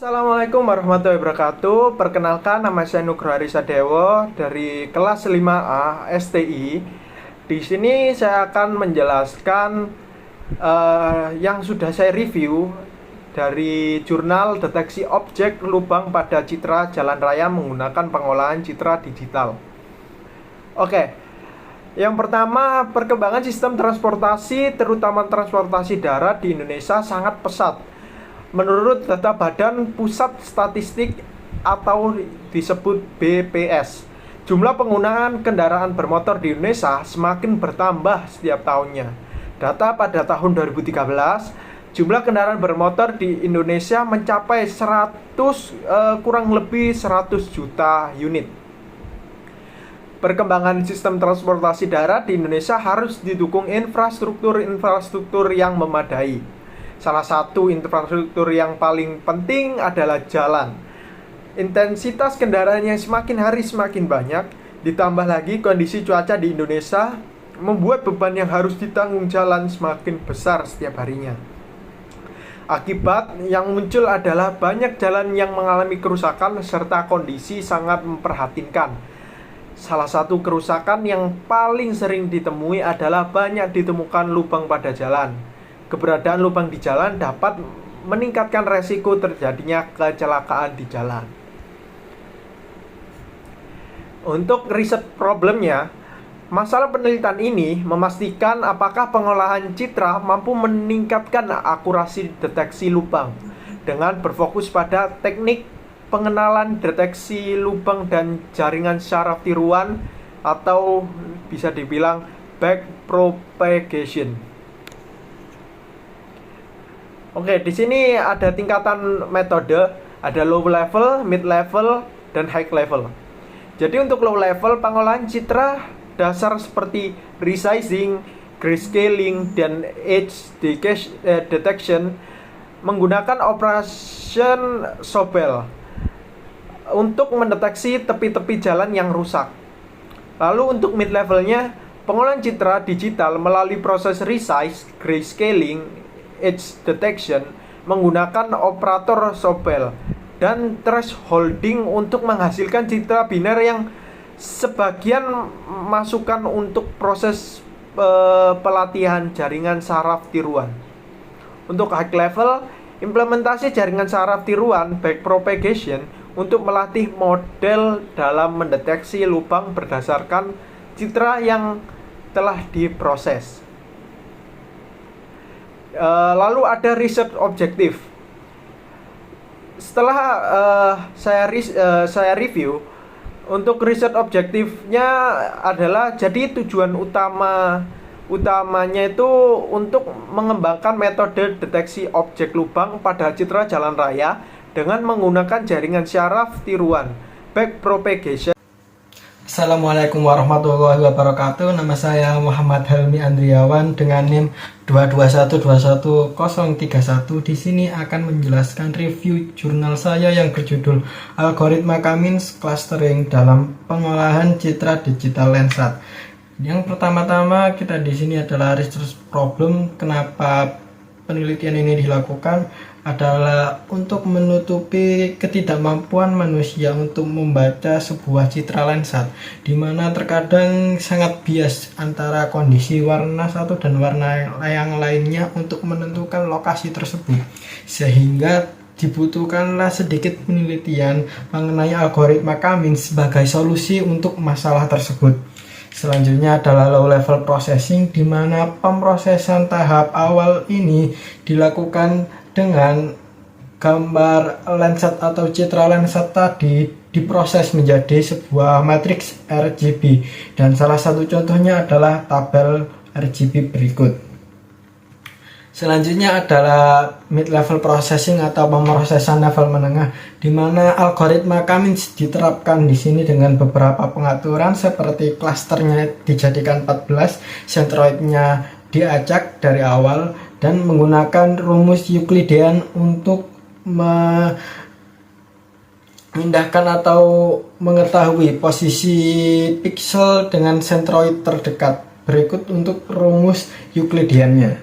Assalamualaikum warahmatullahi wabarakatuh. Perkenalkan, nama saya Nugroho Arisadewo dari kelas 5A STI. Di sini saya akan menjelaskan yang sudah saya review dari jurnal deteksi objek lubang pada citra jalan raya menggunakan pengolahan citra digital. Oke, yang pertama, perkembangan sistem transportasi, terutama transportasi darat di Indonesia sangat pesat. Menurut data Badan Pusat Statistik atau disebut BPS, jumlah penggunaan kendaraan bermotor di Indonesia semakin bertambah setiap tahunnya. Data pada tahun 2013, jumlah kendaraan bermotor di Indonesia mencapai kurang lebih 100 juta unit. Perkembangan sistem transportasi darat di Indonesia harus didukung infrastruktur yang memadai. Salah satu infrastruktur yang paling penting adalah jalan. Intensitas kendaraan yang semakin hari semakin banyak, ditambah lagi kondisi cuaca di Indonesia membuat beban yang harus ditanggung jalan semakin besar setiap harinya. Akibat yang muncul adalah banyak jalan yang mengalami kerusakan serta kondisi sangat memprihatinkan. Salah satu kerusakan yang paling sering ditemui adalah banyak ditemukan lubang pada jalan. Keberadaan lubang di jalan dapat meningkatkan resiko terjadinya kecelakaan di jalan. Untuk riset problemnya, masalah penelitian ini memastikan apakah pengolahan citra mampu meningkatkan akurasi deteksi lubang dengan berfokus pada teknik pengenalan deteksi lubang dan jaringan syaraf tiruan atau bisa dibilang backpropagation. Oke, di sini ada tingkatan metode, ada low level, mid level, dan high level. Jadi untuk low level, pengolahan citra dasar seperti resizing, grayscaling, dan edge detection menggunakan operation Sobel untuk mendeteksi tepi-tepi jalan yang rusak. Lalu untuk mid levelnya, pengolahan citra digital melalui proses resize, grayscaling, edge detection menggunakan operator Sobel dan thresholding untuk menghasilkan citra biner yang sebagian masukan untuk proses pelatihan jaringan saraf tiruan. Untuk high level, implementasi jaringan saraf tiruan backpropagation untuk melatih model dalam mendeteksi lubang berdasarkan citra yang telah diproses. Lalu ada riset objektif. Setelah saya review, untuk riset objektifnya adalah jadi tujuan utamanya itu untuk mengembangkan metode deteksi objek lubang pada citra jalan raya dengan menggunakan jaringan syaraf tiruan backpropagation. Assalamualaikum warahmatullahi wabarakatuh. Nama saya Muhammad Helmi Andriawan dengan NIM 221-21031. Di sini akan menjelaskan review jurnal saya yang berjudul Algoritma Cummins Clustering dalam Pengolahan Citra Digital Landsat. Yang pertama-tama kita di sini adalah research problem. Kenapa penelitian ini dilakukan adalah untuk menutupi ketidakmampuan manusia untuk membaca sebuah citra Landsat, di mana terkadang sangat bias antara kondisi warna satu dan warna yang lainnya untuk menentukan lokasi tersebut, sehingga dibutuhkanlah sedikit penelitian mengenai algoritma Cummins sebagai solusi untuk masalah tersebut. Selanjutnya adalah low level processing, di mana pemrosesan tahap awal ini dilakukan dengan gambar Landsat atau citra Landsat tadi diproses menjadi sebuah matriks RGB, dan salah satu contohnya adalah tabel RGB berikut. Selanjutnya adalah mid level processing atau pemrosesan level menengah, di mana algoritma Cummins diterapkan di sini dengan beberapa pengaturan seperti klasternya dijadikan 14, centroidnya diacak dari awal, dan menggunakan rumus Euclidean untuk memindahkan atau mengetahui posisi pixel dengan centroid terdekat. Berikut untuk rumus Euclideannya.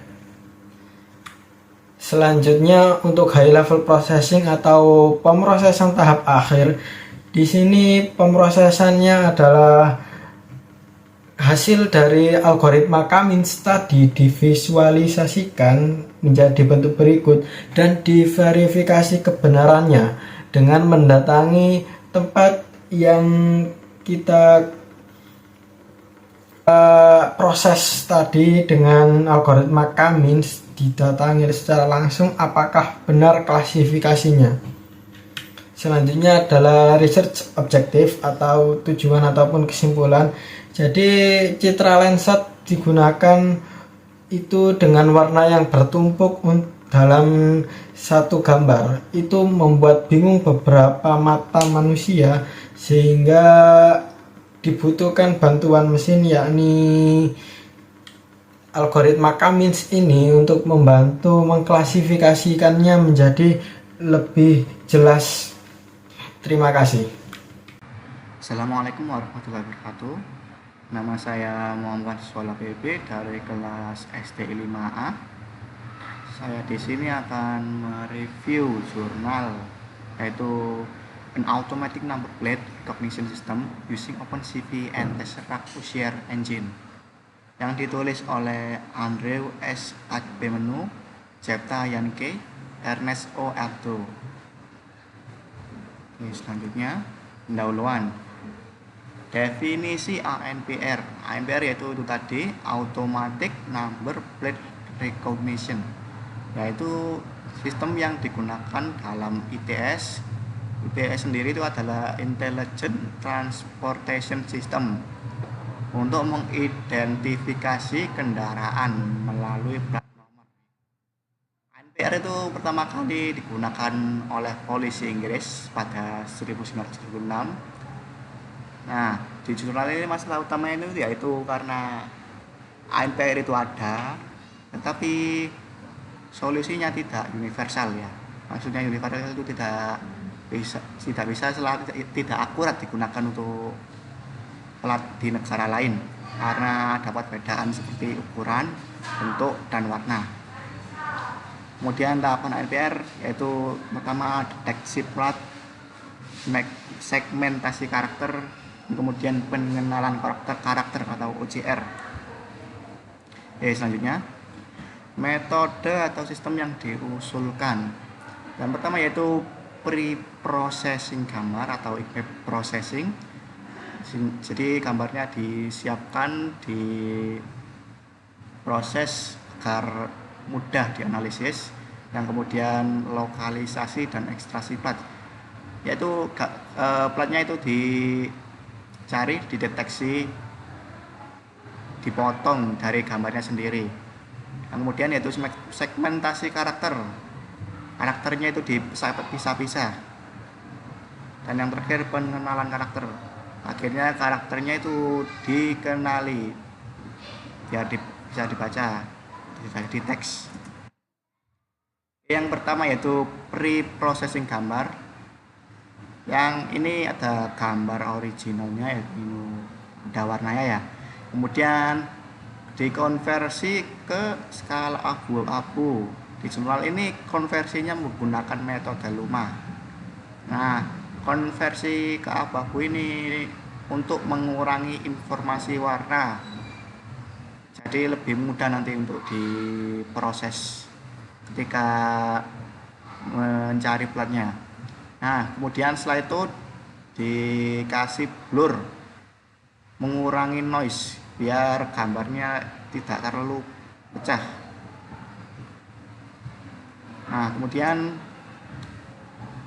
Selanjutnya untuk high level processing atau pemrosesan tahap akhir. Di sini pemrosesannya adalah hasil dari algoritma Kamins tadi divisualisasikan menjadi bentuk berikut dan diverifikasi kebenarannya dengan mendatangi tempat yang kita proses tadi dengan algoritma Kamins, didatangi secara langsung apakah benar klasifikasinya. Selanjutnya adalah research objective atau tujuan ataupun kesimpulan. Jadi citra Landsat digunakan itu dengan warna yang bertumpuk dalam satu gambar. Itu membuat bingung beberapa mata manusia sehingga dibutuhkan bantuan mesin yakni algoritma Kamins ini untuk membantu mengklasifikasikannya menjadi lebih jelas. Terima kasih. Assalamualaikum warahmatullahi wabarakatuh. Nama saya Muhammad Sola PB dari kelas SD 5A. Saya di sini akan mereview jurnal yaitu An Automatic Number Plate Recognition System Using OpenCV and Tesseract User Engine yang ditulis oleh Andrew S. Agbenmanu, Jepta Yanke, Ernest O. Alto. Selanjutnya pendahuluan. Definisi ANPR. ANPR yaitu itu tadi Automatic Number Plate Recognition, yaitu sistem yang digunakan dalam ITS. ITS sendiri itu adalah Intelligent Transportation System untuk mengidentifikasi kendaraan melalui plat nomor. ANPR itu pertama kali digunakan oleh polisi Inggris pada 1976. Nah, di jurnal ini masalah utamanya itu yaitu karena ANPR itu ada, tetapi solusinya tidak universal ya. Maksudnya universal itu tidak akurat digunakan untuk plat di negara lain karena dapat perbedaan seperti ukuran, bentuk, dan warna. Kemudian tahapan ANPR yaitu pertama deteksi plat, segmentasi karakter, kemudian pengenalan karakter atau OCR. Selanjutnya metode atau sistem yang diusulkan. Yang pertama yaitu pre-processing gambar atau image processing. Jadi gambarnya disiapkan, diproses agar mudah dianalisis, yang kemudian lokalisasi dan ekstraksi plat, yaitu platnya itu dicari, dideteksi, dipotong dari gambarnya sendiri. Yang kemudian yaitu segmentasi karakternya itu dipisah-pisah. Dan yang terakhir pengenalan karakter. Akhirnya karakternya itu dikenali biar bisa dibaca di teks. Yang pertama yaitu pre-processing gambar. Yang ini ada gambar originalnya yaitu ada warnanya ya. Kemudian dikonversi ke skala abu-abu. Di jurnal ini konversinya menggunakan metode Luma. Nah, konversi ke abu-abu ini untuk mengurangi informasi warna, jadi lebih mudah nanti untuk diproses ketika mencari platnya. Nah, kemudian setelah itu dikasih blur, mengurangi noise biar gambarnya tidak terlalu pecah. Nah, kemudian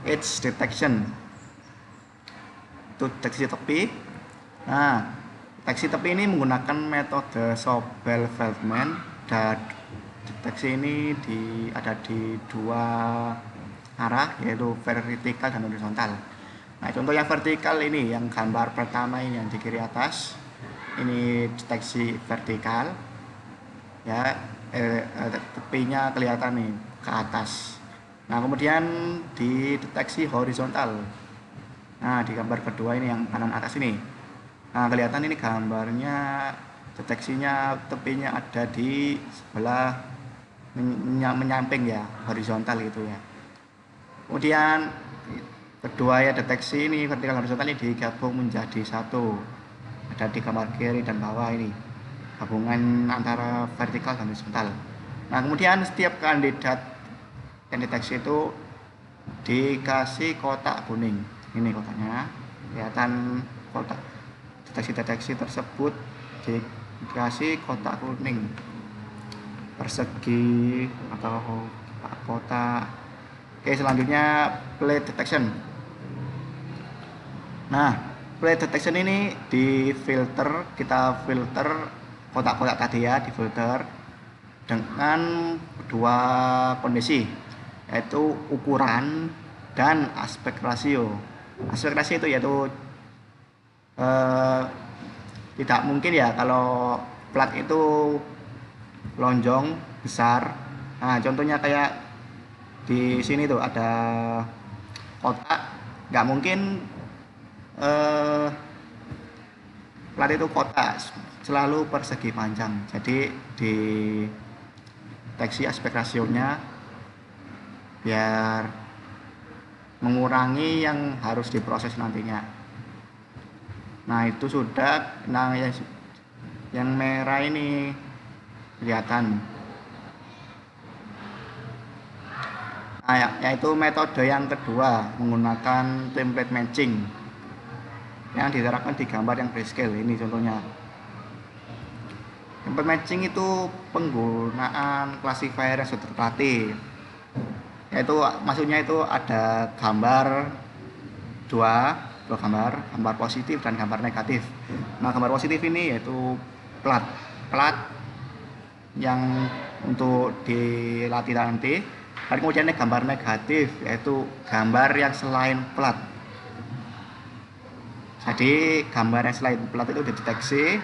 edge detection itu deteksi tepi. Nah, deteksi tepi ini menggunakan metode Sobel-Feldman, dan deteksi ini ada di dua arah yaitu vertikal dan horizontal. Nah, contoh yang vertikal ini yang gambar pertama ini yang di kiri atas, ini deteksi vertikal ya, tepinya kelihatan nih ke atas. Nah, kemudian di deteksi horizontal. Nah, di gambar kedua ini yang kanan atas ini. Nah, kelihatan ini gambarnya, deteksinya tepinya ada di sebelah menyamping ya, horizontal gitu ya. Kemudian kedua ya, deteksi ini vertikal horizontal ini digabung menjadi satu. Ada di gambar kiri dan bawah ini gabungan antara vertikal dan horizontal. Nah, kemudian setiap kandidat yang deteksi itu dikasih kotak kuning. Ini kotaknya, kelihatan kotak deteksi tersebut dikasih kotak kuning persegi atau kotak. Oke, selanjutnya plate detection. Nah, plate detection ini kita filter kotak-kotak tadi ya, difilter dengan dua kondisi, yaitu ukuran dan aspek rasio. Aspek rasio itu yaitu tidak mungkin ya kalau plat itu lonjong besar. Nah, contohnya kayak di sini tuh ada kotak, nggak mungkin plat itu kotak, selalu persegi panjang. Jadi di deteksi aspek rasionya biar mengurangi yang harus diproses nantinya. Nah, itu sudah. Nah, yang merah ini kelihatan. Nah, yaitu metode yang kedua menggunakan template matching yang diterapkan di gambar yang grayscale. Ini contohnya. Template matching itu penggunaan classifier yang sudah terlatih, yaitu maksudnya itu ada gambar dua gambar positif dan gambar negatif. Nah, gambar positif ini yaitu plat yang untuk dilatih nanti. Dan kemudian gambar negatif yaitu gambar yang selain plat. Jadi gambar yang selain plat itu dideteksi.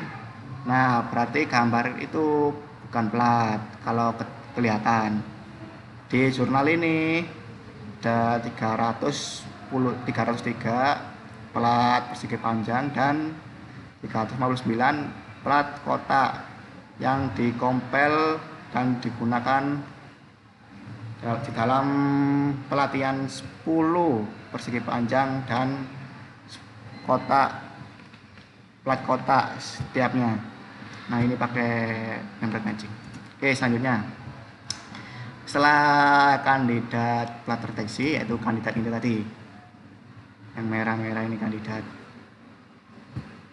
Nah, berarti gambar itu bukan plat kalau kelihatan. Di jurnal ini ada 303 plat persegi panjang dan 359 plat kotak yang dikompil dan digunakan di dalam pelatihan 10 persegi panjang dan plat kotak setiapnya. Nah, ini pakai template matching. Oke, selanjutnya setelah kandidat plat terdeteksi, yaitu kandidat ini tadi yang merah-merah ini kandidat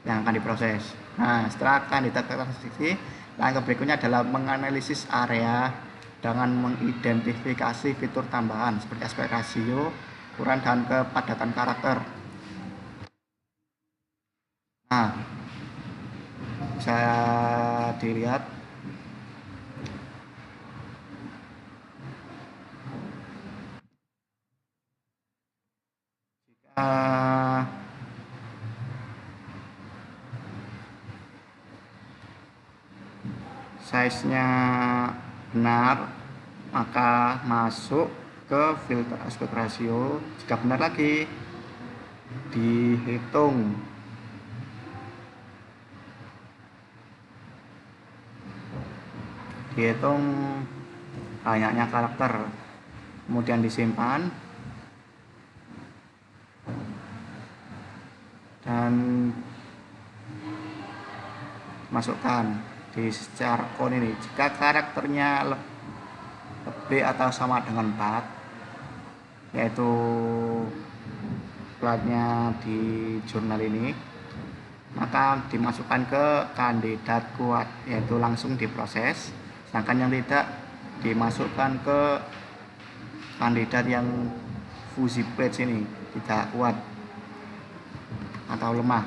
yang akan diproses. Nah, setelah kandidat terdeteksi, langkah berikutnya adalah menganalisis area dengan mengidentifikasi fitur tambahan seperti aspek rasio, ukuran, dan kepadatan karakter. Nah, bisa dilihat jika size-nya benar, maka masuk ke filter aspek rasio. Jika benar lagi, dihitung banyaknya karakter, kemudian disimpan dan masukkan di charcon ini. Jika karakternya lebih atau sama dengan 4, yaitu platnya di jurnal ini, maka dimasukkan ke kandidat kuat, yaitu langsung diproses. Sedangkan yang tidak dimasukkan ke kandidat yang fuzzy plate ini, tidak kuat atau lemah,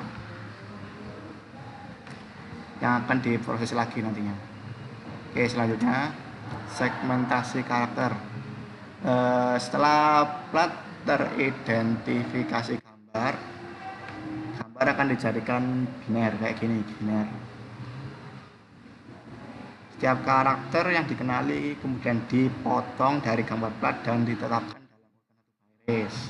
yang akan diproses lagi nantinya. Oke, selanjutnya segmentasi karakter. Setelah plat teridentifikasi gambar akan dijadikan biner kayak gini, biner. Setiap karakter yang dikenali kemudian dipotong dari gambar plat dan ditetapkan dalam urutan baris.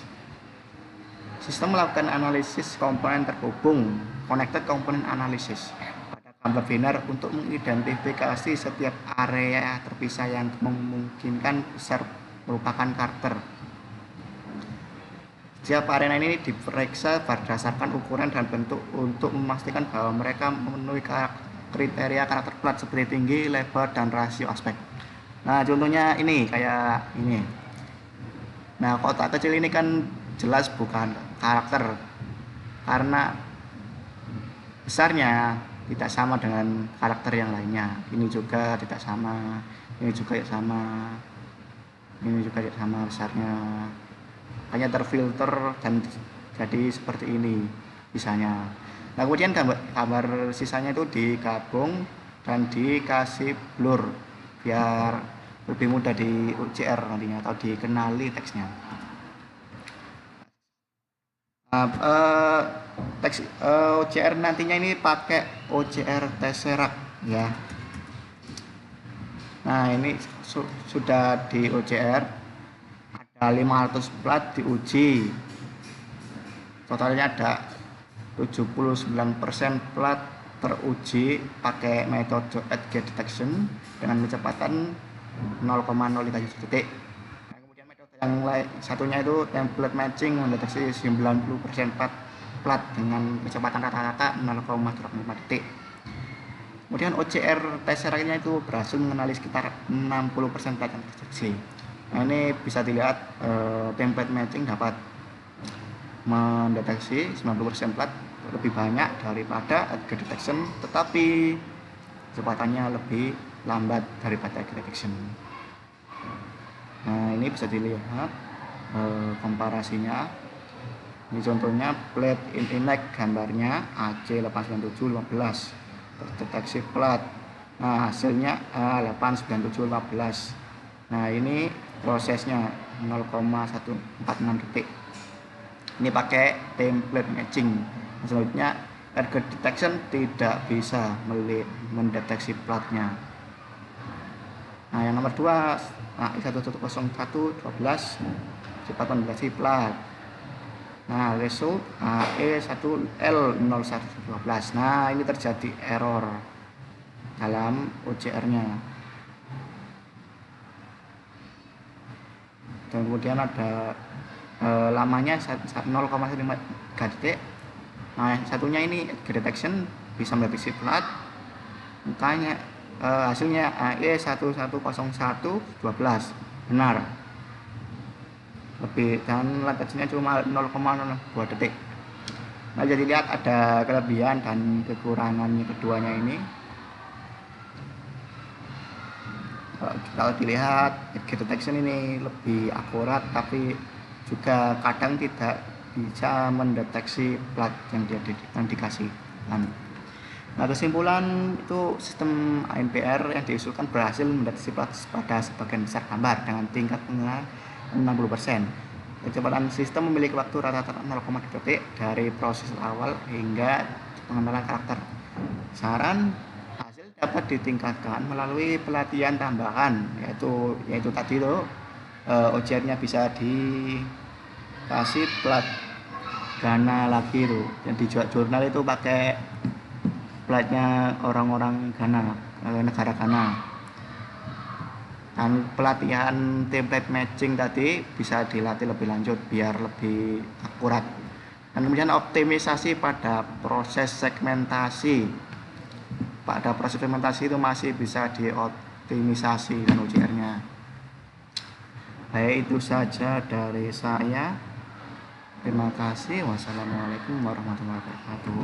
Sistem melakukan analisis komponen terhubung, connected component analysis, pada gambar binar untuk mengidentifikasi setiap area terpisah yang memungkinkan besar merupakan karakter. Setiap area ini diperiksa berdasarkan ukuran dan bentuk untuk memastikan bahwa mereka memenuhi kriteria karakter plat seperti tinggi, lebar, dan rasio aspek. Nah, contohnya ini kayak ini. Nah, kotak kecil ini kan jelas bukan karakter karena besarnya tidak sama dengan karakter yang lainnya. Ini juga tidak sama, ini juga tidak sama, ini juga tidak sama besarnya. Hanya terfilter dan jadi seperti ini misalnya. Nah, kemudian gambar sisanya itu digabung dan dikasih blur biar lebih mudah di OCR nantinya atau dikenali teksnya. Nah, teks OCR nantinya ini pakai OCR Tesseract ya. Nah, ini sudah di OCR. Ada 500 plat diuji, totalnya ada 79% plat teruji pakai metode edge detection dengan kecepatan 0,03 detik. Nah, kemudian metode yang satunya itu template matching mendeteksi 90% plat dengan kecepatan rata-rata 0,05 detik. Kemudian OCR Tesseract-nya itu berhasil mengenali sekitar 60% plat yang terdeteksi. Nah, ini bisa dilihat template matching dapat mendeteksi 90% plat lebih banyak daripada edge detection, tetapi kecepatannya lebih lambat daripada edge detection. Nah, ini bisa dilihat komparasinya. Ini contohnya plate inline gambarnya AC89715 terdeteksi plat. Nah, hasilnya A89715. Nah, ini prosesnya 0,146 detik. Ini pakai template matching. Selanjutnya edge detection tidak bisa mendeteksi platnya. Nah, yang nomor 2 AE110112 cepat mendeteksi plat. Nah, result AE1L0112. Nah, ini terjadi error dalam OCR-nya. Dan kemudian ada lamanya 0,15 detik. Nah, yang satunya ini edge detection bisa mendeteksi plat, makanya hasilnya AE110112 benar lebih, dan latasinya cuma 0,02 detik. Nah, jadi lihat ada kelebihan dan kekurangannya keduanya ini. Kalau dilihat edge detection ini lebih akurat, tapi juga kadang tidak bisa mendeteksi plat yang dikasih. Nah, kesimpulan itu sistem ANPR yang diusulkan berhasil mendeteksi plat pada sebagian besar gambar dengan tingkat pengenalan 60%. Kecepatan sistem memiliki waktu rata-rata 0,2 detik dari proses awal hingga pengenalan karakter. Saran dapat ditingkatkan melalui pelatihan tambahan, yaitu tadi loh, OCR-nya bisa dikasih plat Ghana lagi tuh, yang di jurnal itu pakai platnya orang-orang Ghana, negara Ghana. Dan pelatihan template matching tadi bisa dilatih lebih lanjut biar lebih akurat. Dan kemudian optimisasi pada proses segmentasi. Pada proses fermentasi itu masih bisa dioptimisasi dan OCR-nya. Baik, itu saja dari saya. Terima kasih. Wassalamualaikum warahmatullahi wabarakatuh.